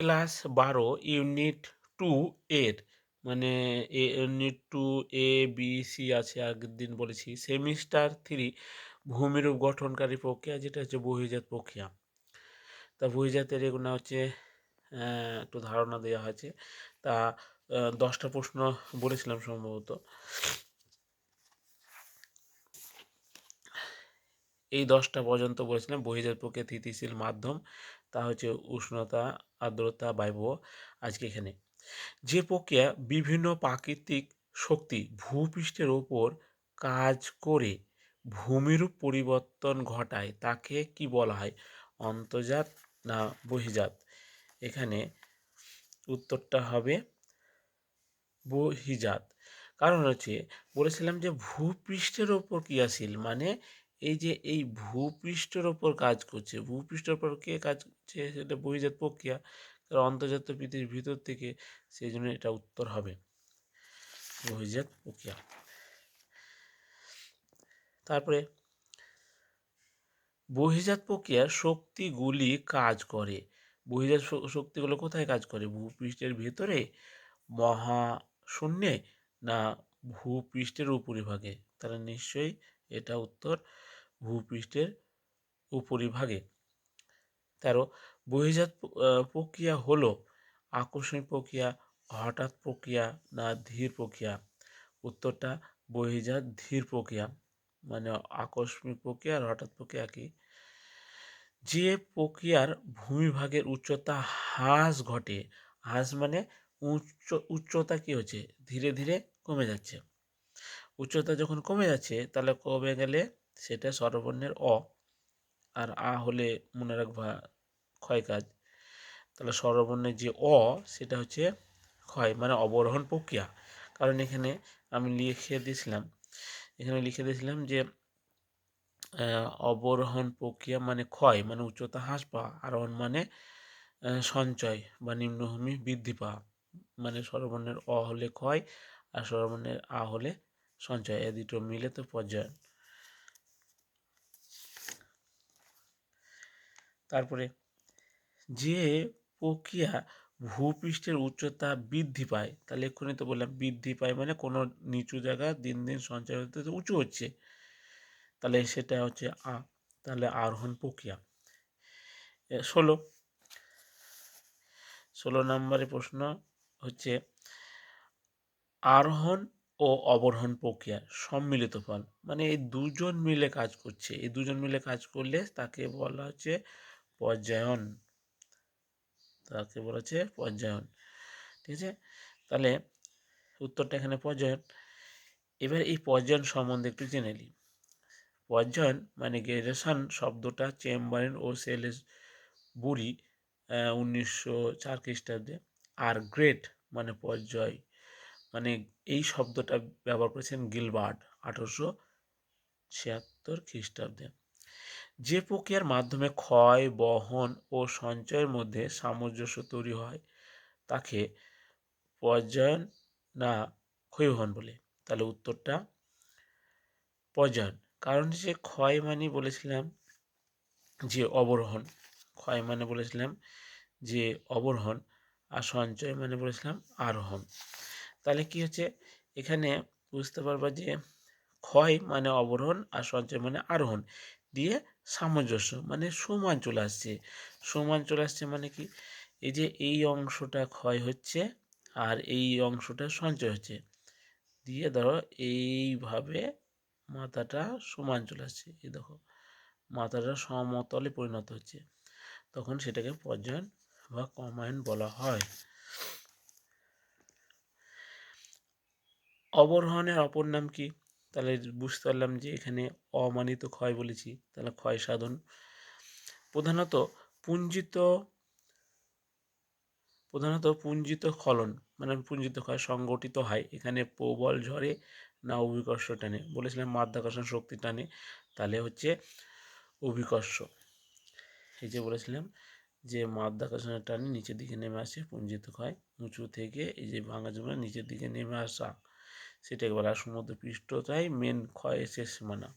Class ১২ unit 2 এর মানে unit 2 এ, B, C আছে আগের দিন বলেছি। সেমিস্টার ৩ ভূমিরূপ গঠনকারী প্রক্রিয়া যেটা হচ্ছে বহির্জাত প্রক্রিয়া। তা বহির্জাতের এগুলো হচ্ছে একটু ধারণা দেওয়া হয়েছে। তা ১০টা প্রশ্ন বলেছিলাম সম্ভবত। এই ১০টা পর্যন্ত বলেছিলাম বহির্জাত প্রক্রিয়া স্থিতিশীল মাধ্যম, তা হচ্ছে উষ্ণতা, আর্দ্রতা, বায়বীয়। আজকে এখানে যে প্রক্রিয়া বিভিন্ন প্রাকৃতিক শক্তি ভূপৃষ্ঠের ওপর কাজ করে ভূমিরূপ পরিবর্তন ঘটায় তাকে কি বলা হয়? অন্তর্জাত না বহির্জাত? এখানে উত্তরটা হবে বহির্জাত। কারণ হচ্ছে বলেছিলাম যে ভূপৃষ্ঠের ওপর ক্রিয়াশীল, মানে এই যে এই ভূপৃষ্ঠের ওপর কাজ করছে, ভূপৃষ্ঠের ওপর কে কাজ করছে সেটা বহির্জাত প্রক্রিয়া। কারণ অন্তর্জাত পৃথিবীর ভিতর থেকে, সেই জন্য এটা উত্তর হবে বহির্জাত প্রক্রিয়া। তারপরে বহির্জাত প্রক্রিয়ার শক্তিগুলি কাজ করে। বহির্জাত শক্তিগুলো কোথায় কাজ করে? ভূপৃষ্ঠের ভেতরে, মহাশূন্যে, না ভূপৃষ্ঠের উপরিভাগে? তাহলে নিশ্চয়ই এটা উত্তর ভূপৃষ্ঠের উপরিভাগে। ১৩ বহির্জাত প্রক্রিয়া হলো আকস্মিক প্রক্রিয়া, হঠাৎ প্রক্রিয়া, না ধীর প্রক্রিয়া? উত্তরটা বহির্জাত ধীর প্রক্রিয়া। মানে আকস্মিক প্রক্রিয়া আর হঠাৎ প্রক্রিয়া কি? যে প্রক্রিয়ার ভূমিভাগের উচ্চতা হ্রাস ঘটে, হ্রাস মানে উচ্চতা কি হচ্ছে? ধীরে ধীরে কমে যাচ্ছে। উচ্চতা যখন কমে যাচ্ছে তাহলে কমে গেলে সেটা স্বরবর্ণের অ, আর আ হলে মনে রাখবা ক্ষয় কাজ। তাহলে স্বরবর্ণের যে অ সেটা হচ্ছে ক্ষয়, মানে অবরোহণ প্রক্রিয়া। কারণ এখানে আমি লিখে দিয়েছিলাম যে অবরোহণ প্রক্রিয়া মানে ক্ষয়, মানে উচ্চতা হ্রাস পাওয়া। আরোহণ মানে সঞ্চয় বা নিম্নভূমি বৃদ্ধি পাওয়া। মানে স্বরবর্ণের অ হলে ক্ষয় আর স্বরবর্ণের আ হলে সঞ্চয়, এ দুটো মিলে তো পর্যায়ন। তারপরে যে প্রক্রিয়া ভূপৃষ্ঠের উচ্চতা বৃদ্ধি পায়, তাহলে এক্ষুনি তো বললাম বৃদ্ধি পায় মানে কোনো নিচু জায়গা দিন দিন সঞ্চয় হতে হতে উঁচু হচ্ছে, তাহলে সেটা হচ্ছে আ। তাহলে আরোহণ প্রক্রিয়া। ১৬ নম্বরে প্রশ্ন হচ্ছে আরোহণ ও অবরোহণ প্রক্রিয়া সম্মিলিত ফল, মানে এই দুজন মিলে কাজ করছে, এই দুজন মিলে কাজ করলে তাকে বলা হচ্ছে পর্যায়ন। ঠিক আছে, তাহলে উত্তরটা এখানে পর্যায়ন। এবার এই পর্যায়ন সম্বন্ধে একটু জেনে নিই। পর্যায়ন মানে গ্রেডেশন শব্দটা চেম্বারিন ও সেলিসবুরি ১৯০৪ খ্রিস্টাব্দে, আর গ্রেড মানে পর্যায়, মানে এই শব্দটা ব্যবহার করেছেন গিলবার্ট ১৮৭৬ খ্রিস্টাব্দে। যে প্রক্রিয়ার মাধ্যমে ক্ষয়, বহন ও সঞ্চয়ের মধ্যে সামঞ্জস্য তৈরি হয় তাকে পর্যায়ন না ক্ষয়বহন বলে? তাহলে উত্তরটা পর্যায়ন। কারণ যে ক্ষয় মানে বলেছিলাম যে অবরোহণ, ক্ষয় মানে বলেছিলাম যে অবরোহণ, আর সঞ্চয় মানে বলেছিলাম আরোহণ। তাহলে কি হচ্ছে এখানে বুঝতে পারবা যে ক্ষয় মানে অবরোহণ আর সঞ্চয় মানে আরোহণ দিয়ে সামঞ্জস্য মানে সমান চলে আসছে। সমান চলে আসছে মানে কি? এই যে এই অংশটা ক্ষয় হচ্ছে আর এই অংশটা সঞ্চয় হচ্ছে, দিয়ে ধরো এইভাবে মাথাটা সমান চলে আসছে, এই দেখো মাথাটা সমতলে পরিণত হচ্ছে, তখন সেটাকে পর্যায়ন বা কম্বাইন বলা হয়। অবরোহণের অপর নাম কি? তাহলে বুঝতে পারলাম যে এখানে অমানিত ক্ষয় বলেছি, তাহলে ক্ষয় সাধন। প্রধানত পুঞ্জিত পুঞ্জিত ক্ষলন মানে পুঞ্জিত ক্ষয় সংগঠিত হয় এখানে প্রবল ঝড়ে না অভিকর্ষ টানে? বলেছিলাম মাধ্যাকর্ষণ শক্তি টানে, তাহলে হচ্ছে অভিকর্ষ। এই যে বলেছিলাম যে মাধ্যাকর্ষণের টানে নিচের দিকে নেমে আসে পুঞ্জিত ক্ষয়, উঁচু থেকে এই যে ভাঙা জমা নিচের দিকে নেমে আসা, সেটাকে বলা হয় সমুদ্র পৃষ্ঠটাই মেন ক্ষয়ের শেষ সীমানা।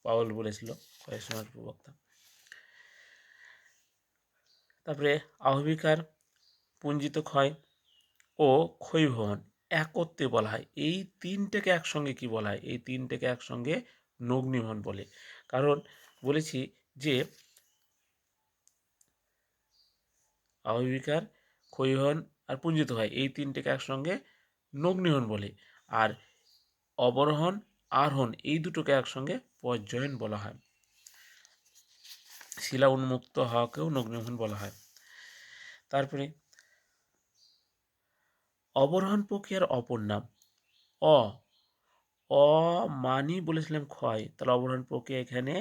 পাওয়েল বলেছিল, ক্ষয়ের সীমানার প্রবক্তা। তারপরে আহবিকার পুঞ্জিত ক্ষয় ও ক্ষয়ীভবন একত্রে বলা হয়। এই তিনটেকে একসঙ্গে কি বলা হয়? এই তিনটেকে একসঙ্গে নগ্নীভবন বলে। কারণ বলেছি যে আবহবিকার, ক্ষয়ীভবন আর পুঞ্জিত ক্ষয় এই তিনটেকে একসঙ্গে নগ্নীভবন বলে। আর অবরোহণ আরোহণ এই দুটোকে একসঙ্গে পর্যয়ন বলা হয়। শিলা উন্মুক্ত হওয়াকেও নগ্নীভবন বলা হয়। তারপরে অবরোহণ প্রক্রিয়ার অপর নাম অ অ মানি বলেছিলাম ক্ষয়, তাহলে অবরোহণ প্রক্রিয়া এখানে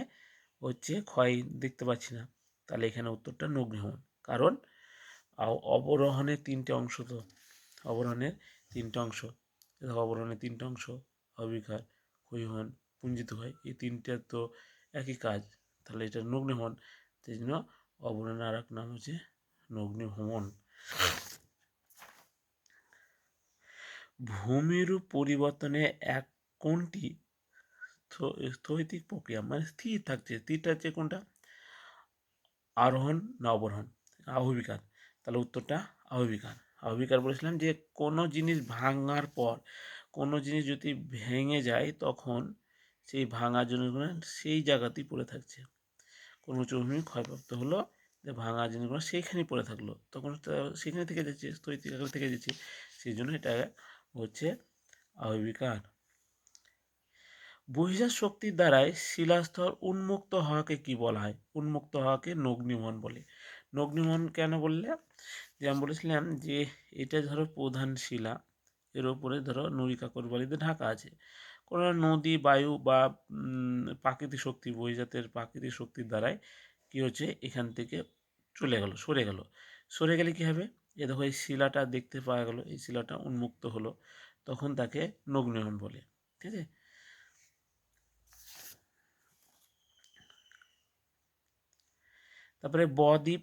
হচ্ছে ক্ষয় দেখতে পাচ্ছি না, তাহলে এখানে উত্তরটা নগ্নীভবন। কারণ অবরোহণের তিনটে অংশ, তো অবরোহণের তিনটে অংশ, অবরোহণের তিনটে অংশ অবিকার, ক্ষয়ীভবন, পুঞ্জিত হয়, এই তিনটে তো একই কাজ, তাহলে এটা নগ্নীভবন। সেই জন্য অবরোহণের আর এক নাম হচ্ছে নগ্নীভবন। ভূমিরূপ পরিবর্তনে এক কোনটি স্থৈতিক প্রক্রিয়া, মানে স্থির থাকছে, স্থিরটা হচ্ছে কোনটা? আরোহণ না অবরোহণ? আবহবিকার, তাহলে উত্তরটা আবহবিকার। আবহবিকার বলেছিলাম যে কোনো জিনিস ভাঙার পর, কোনো জিনিস যদি ভেঙে যায় তখন সেই ভাঙা জিনিসগুলো সেই জায়গাতেই পড়ে থাকছে। কোনো উঁচু ভূমি ক্ষয়প্রাপ্ত হলো, যে ভাঙা জিনিসগুলো সেইখানেই পড়ে থাকলো, তখন সেখানে থেকে যাচ্ছে, স্থৈতিক আকারে থেকে যাচ্ছে, সেই জন্য এটা হচ্ছে আবহবিকার। বহির্জাত শক্তির দ্বারাই শিলাস্তর উন্মুক্ত হওয়াকে কি বলা হয়? উন্মুক্ত হওয়াকে নগ্নীভবন বলে। নগ্নীভবন কেন বললে? যে আমি বলেছিলাম যে এটা ধরো প্রধান শিলা, এর ওপরে ধরো নুড়ি কাকর বালিতে ঢাকা আছে, কোনো নদী, বায়ু বা প্রাকৃতিক শক্তি, বহির্জাতের প্রাকৃতিক শক্তির দ্বারাই কি হচ্ছে, এখান থেকে চলে গেল, সরে গেল। সরে গেলে কি হবে? এ দেখো এই শিলাটা দেখতে পাওয়া গেল, এই শিলাটা উন্মুক্ত হলো, তখন তাকে নগ্নীভবন বলে। ঠিক আছে। তারপরে বদ্বীপ,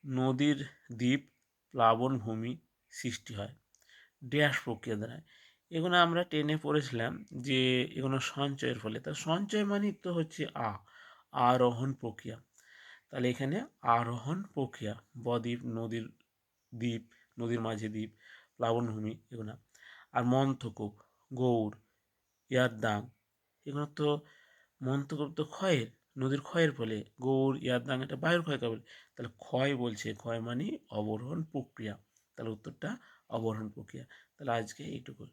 নদীর দ্বীপ, প্লাবনভূমি সৃষ্টি হয় ড্যাশ প্রক্রিয়া দ্বারা। এগুলো আমরা টেনে পড়েছিলাম যে এগুলো সঞ্চয়ের ফলে। তা সঞ্চয় মানে তো হচ্ছে আরোহণ প্রক্রিয়া, তাহলে এখানে আরোহণ প্রক্রিয়া, বদ্বীপ, নদীর দ্বীপ, নদীর মাঝে দ্বীপ, প্লাবনভূমি এগুলো। আর মন্থকূপ, গৌড়, ইয়ারদাং, এগুলো তো মন্থকূপ তো ক্ষয়ের, নদীর ক্ষয়ের ফলে, গৌড়, ইয়ারদাং এটা বায়ুর ক্ষয়কে বলে, তাহলে ক্ষয় বলছে, ক্ষয় মানে অবরোহণ প্রক্রিয়া, তাহলে উত্তরটা অবরোহণ প্রক্রিয়া। তাহলে আজকে এইটুকু।